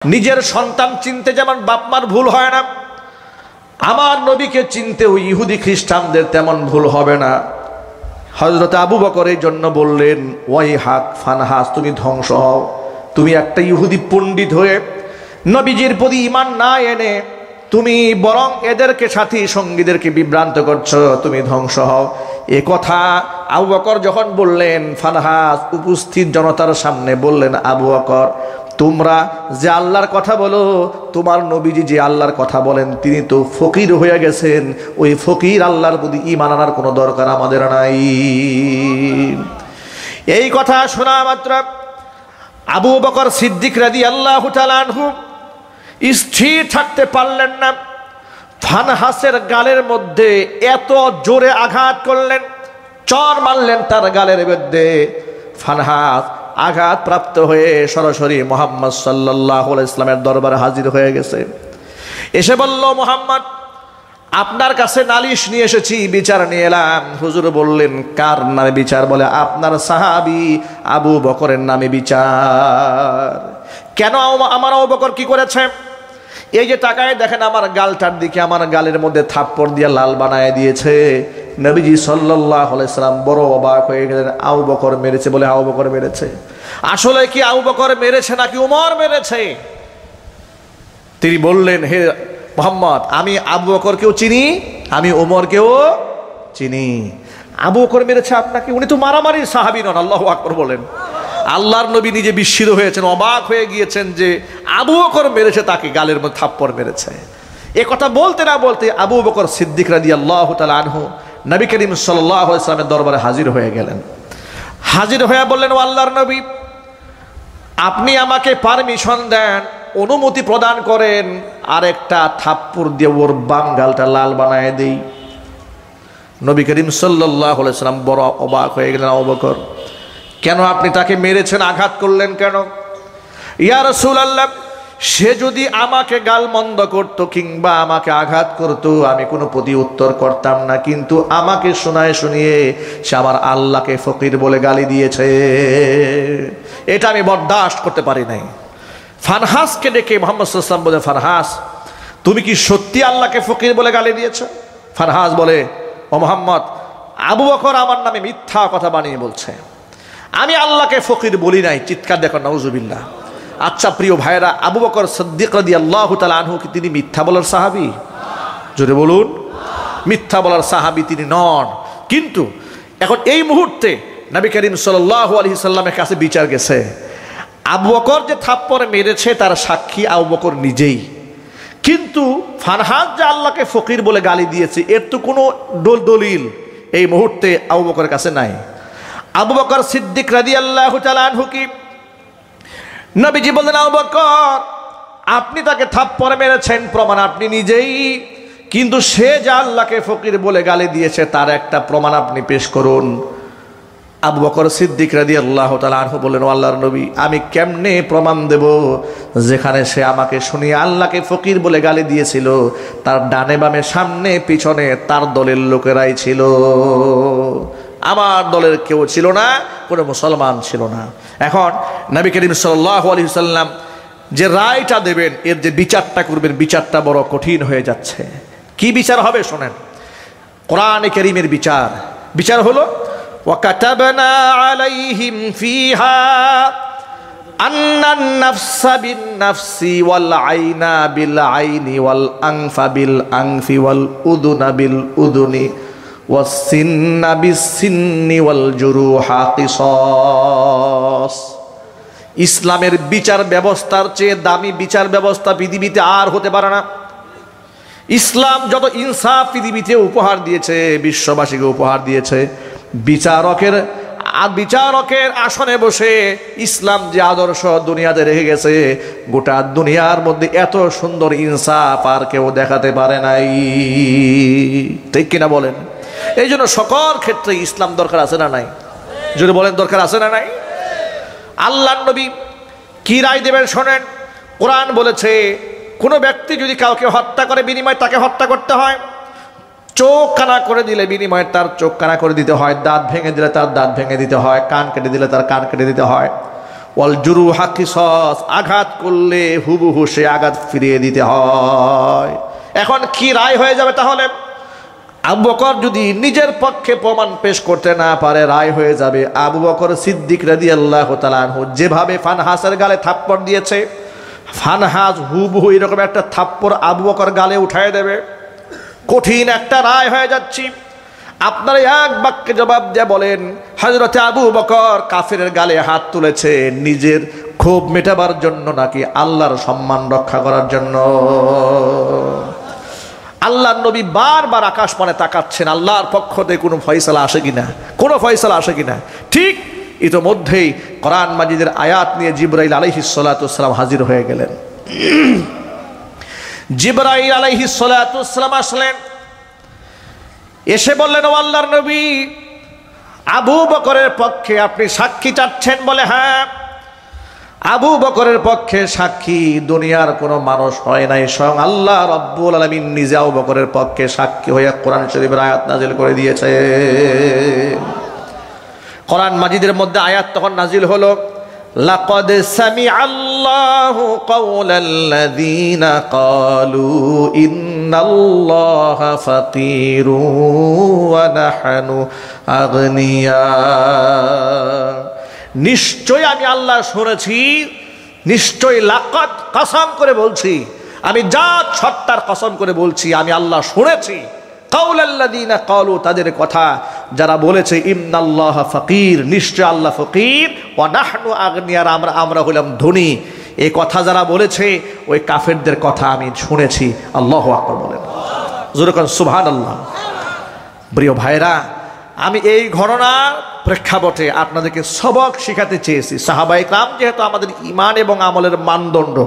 নিজের সন্তান চিনতে যেমন বাপ মার ভুল হয় না, আমার নবীকে চিনতে ওই ইহুদি খ্রিস্টানদের তেমন ভুল হবে না। হযরত আবু বকর এই জন্য বললেন, ওয়াই হাক ফানহাস, তুমি ধ্বংস হও। তুমি একটা ইহুদি পণ্ডিত হয়ে নবীজির প্রতি ঈমান না এনে তুমি বরং এদেরকে সাথী সঙ্গীদেরকে বিভ্রান্ত করছো, তুমি ধ্বংস হও। এ কথা আবু বকর যখন বললেন, ফানহাস উপস্থিত জনতার সামনে বললেন, আবু বকর তোমরা যে আল্লাহর কথা বলো, তোমার নবীজি যে আল্লাহর কথা বলেন তিনি তো ফকির হয়ে গেছেন, ওই ফকির আল্লাহর প্রতি ঈমান আনার কোনো দরকার আমাদের নাই। এই কথা শোনা মাত্র আবু বকর সিদ্দিক রাদিয়াল্লাহু তাআলা আনহু স্থির থাকতে পারলেন না। ফানহাসের গালের মধ্যে এত জোরে আঘাত করলেন, চর মারলেন তার গালের মধ্যে। ফানহাস আঘাত প্রাপ্ত হয়ে সরাসরি মুহাম্মদ সাল্লাল্লাহু আলাইহি ইসলামের দরবারে হাজির হয়ে গেছে। এসে বলল, মুহাম্মদ আপনার কাছে নালিশ নিয়ে এসেছি, বিচার নিয়ে এলাম। হুজুর বললেন, কার নামে বিচার? বলে, আপনার সাহাবী আবু বকরের নামে বিচার। কেন? আমার আবু বকর কি করেছে? এই যে তাকায় দেখেন আমার গালটার দিকে, আমার গালের মধ্যে থাপ্পড় দিয়ে লাল বানায় দিয়েছে। নবীজি সাল্লাল্লাহু আলাইহি সাল্লাম বড় অবাক হয়ে গেলেন, আবু বকর মেরেছে? বলে, আবু বকর মেরেছে। আসলে কি আবু বকর মেরেছে নাকি উমর মেরেছে? তিনি বললেন, হে মুহাম্মদ, আমি আবু বকরকেও চিনি, আমি উমরকেও চিনি। আবু বকর মেরেছে আপনাকে? উনি তো মারামারির সাহাবী নন। আল্লাহু আকবার বলেন। আল্লাহর নবী নিজে বিস্মিত হয়েছেন, অবাক হয়ে গিয়েছেন যে আবু বকর মেরেছে তাকে, গালের মধ্যে থাপ্পড় মেরেছে। এ কথা বলতে না বলতে আবু বকর সিদ্দিক রাদিয়াল্লাহু তাআলা আনহু নবী করিম সাল্লাল্লাহু আলাইহি ওয়াসাল্লামের দরবারে হাজির হয়ে গেলেন। হাজির হয়ে বললেন, ও আল্লাহর নবী, আপনি আমাকে পারমিশন দেন, অনুমতি প্রদান করেন, আর একটা থাপ্পড় দিয়ে ওর বাম গালটা লাল বানায় দেই। নবী করিম সাল্লাল্লাহু আলাইহি ওয়াসাল্লাম বড় অবাক হয়ে গেলেন, আবু বকর কেন আপনি তাকে মেরেছেন, আঘাত করলেন কেন? ইয়া রাসূলুল্লাহ, সে যদি আমাকে গালমন্দ করতো কিংবা আমাকে আঘাত করতো আমি কোনো প্রতি উত্তর করতাম না, কিন্তু আমাকে শোনায় শুনিয়ে সে আমার আল্লাহকে ফকির বলে গালি দিয়েছে, এটা আমি বরদাস্ত করতে পারি নাই। ফানহাসকে ডেকে মুহাম্মদ সাল্লাল্লাহু আলাইহি ওয়াসাল্লাম বলে, ফানহাস তুমি কি সত্যি আল্লাহকে ফকির বলে গালি দিয়েছো? ফানহাস বলে, ও মুহাম্মদ, আবু বকর আমার নামে মিথ্যা কথা বানিয়ে বলছে, আমি আল্লাহকে ফকির বলি নাই। চিৎকার দেখো, নাউজুবিল্লাহ। আচ্ছা প্রিয় ভাইরা, আবু বকর সিদ্দিক রাদিয়াল্লাহু তাআলা আনহু কি তিনি মিথ্যা বলার সাহাবী? জোরে বলুন, মিথ্যা বলার সাহাবী তিনি নন। কিন্তু এখন এই মুহূর্তে নবী করিম সাল্লাল্লাহু আলাইহি সাল্লামের কাছে বিচার গেছে। আবু বকর যে থাপ্পড় মেরেছে তার সাক্ষী আবু বকর নিজেই, কিন্তু ফানহাস যে আল্লাহকে ফকির বলে গালি দিয়েছে এর তো কোনো দলিল এই মুহূর্তে আবু বকরের কাছে নাই। আবু বকর সিদ্দিক রাদিয়াল্লাহু তাআলা আনহু কি নবীজি বললেন, আবু বকর আপনি তাকে থাপ্পড় মেরেছেন, প্রমাণ আপনি নিজেই, কিন্তু সে যে আল্লাহকে ফকির বলে গালি দিয়েছে তার একটা প্রমাণ আপনি পেশ করুন। আবু বকর সিদ্দিক রাদিয়াল্লাহু তাআলা আনহু বললেন, ও আল্লাহর নবী, আমি কেমনে প্রমাণ দেব যেখানে সে আমাকে শুনিয়ে আল্লাহকে ফকির বলে গালি দিয়েছিল তার ডানে বামে সামনে পিছনে তার দলের লোকেরাই ছিল, আমার দলের কেউ ছিল না, কোনো মুসলমান ছিল না। এখন নবী করিম সাল্লাল্লাহু আলাইহি ওয়াসাল্লাম যে রায়টা দেবেন, এর যে বিচারটা করবেন, বিচারটা বড় কঠিন হয়ে যাচ্ছে। কি বিচার হবে শোনেন, কোরআনে কারীমের বিচার। বিচার হলো, ওয়াকাতাবনা আলাইহিম ফিহা আন্নান নাফসা বিন নাফসি ওয়াল আইনা বিল আইনি ওয়াল আনফা বিল আনফি ওয়াল উযুনা বিল উযুনি ওয়াসসিন্না বিসসিন্নি ওয়াল জুরুহা কিসাস। ইসলামের বিচার ব্যবস্থার চেয়ে দামি বিচার ব্যবস্থা পৃথিবীতে আর হতে পারে না। ইসলাম যত ইনসাফ পৃথিবীতে উপহার দিয়েছে, বিশ্ববাসীকে উপহার দিয়েছে, বিচারকের আসনে বসে ইসলাম যে আদর্শ দুনিয়াতে রেখে গেছে, গোটা দুনিয়ার মধ্যে এত সুন্দর ইনসাফ আর কেউ দেখাতে পারে নাই। ঠিক কিনা বলেন? এই জন্য সকল ক্ষেত্রে ইসলাম দরকার আছে না নাই? যদি বলেন দরকার আছে না নাই? আল্লাহর নবী কি রায় দেবেন শোনেন। কোরআন বলেছে, কোনো ব্যক্তি যদি কাউকে হত্যা করে বিনিময়ে তাকে হত্যা করতে হয়, চোখ কানা করে দিলে বিনিময়ে তার চোখ কানা করে দিতে হয়, দাঁত ভেঙে দিলে তার দাঁত ভেঙে দিতে হয়, কান কেটে দিলে তার কান কেটে দিতে হয়। ওয়াল জুরুহা কিসাস, আঘাত করলে হুবহু সে আঘাত ফিরিয়ে দিতে হয়। এখন কি রায় হয়ে যাবে তাহলে? আবু বকর যদি নিজের পক্ষে প্রমাণ পেশ করতে না পারে, রায় হয়ে যাবে আবু বকর সিদ্দিক রাদিয়াল্লাহু তাআলা আনহু যেভাবে ফানহাসের গালে থাপ্পড় দিয়েছে, ফানহাস হুবহু এরকম একটা থাপ্পড় আবু বকর গালে উঠায় দেবে। কঠিন একটা রায় হয়ে যাচ্ছি। আপনারা এক বাক্যে জবাব দিয়ে বলেন, হযরতে আবু বকর কাফিরের গালে হাত তুলেছে নিজের ক্ষোভ মেটাবার জন্য নাকি আল্লাহর সম্মান রক্ষা করার জন্য? আল্লাহর নবী বারবার আকাশপানে তাকাচ্ছেন, আল্লাহর পক্ষ থেকে কোনো ফয়সালা আসে কিনা, কোনো ফয়সালা আসে কিনা। ঠিক ইতোমধ্যেই কোরআন মাজিদের আয়াত নিয়ে জিবরাইল আলাইহিস সালাতু ওয়াস সালাম হাজির হয়ে গেলেন। জিবরাইল আলাইহিস সালাতু ওয়াস সালাম আসলেন, এসে বললেন, ও আল্লাহর নবী, আবু বকরের পক্ষে আপনি সাক্ষী চাচ্ছেন? বলে হ্যাঁ, আবু বকরের পক্ষে সাক্ষী দুনিয়ার কোনো মানুষ হয় নাই, স্বয়ং আল্লাহ রাব্বুল আলামিন নিজে আবু বকরের পক্ষে সাক্ষী হয়ে কোরআন শরীফের আয়াত নাজিল করে দিয়েছে। কোরআন মাজিদের মধ্যে আয়াত তখন নাজিল হলো, লাকাদ সামিআল্লাহু কাওলাল্লাযীনা ক্বালু ইন্নাল্লাহা ফাকীরু ওয়া নাহনু আগনিয়া। নিশ্চয় আমি আল্লাহ শুনেছি, নিশ্চয় লাকাদ কসম করে বলছি, আমি জাত সত্তার কসম করে বলছি, আমি আল্লাহ শুনেছি কাওলাল্লাযীনা ক্বালু, তাদের কথা যারা বলেছে ইন্নাল্লাহা ফাকীর, নিশ্চয় আল্লাহ ফকির, ওয়া নাহনু আগনিয়া, আমরা হলাম ধনী। এই কথা যারা বলেছে ওই কাফেরদের কথা আমি শুনেছি। আল্লাহু আকবার বলেন, জোরে কোন সুবহানাল্লাহ। প্রিয় ভাইরা, আমি এই ঘটনার প্রেক্ষাপটে আপনাদেরকে সবক শিখাতে চেয়েছি। সাহাবায়ে কেরাম যেহেতু আমাদের ঈমান এবং আমলের মানদণ্ড,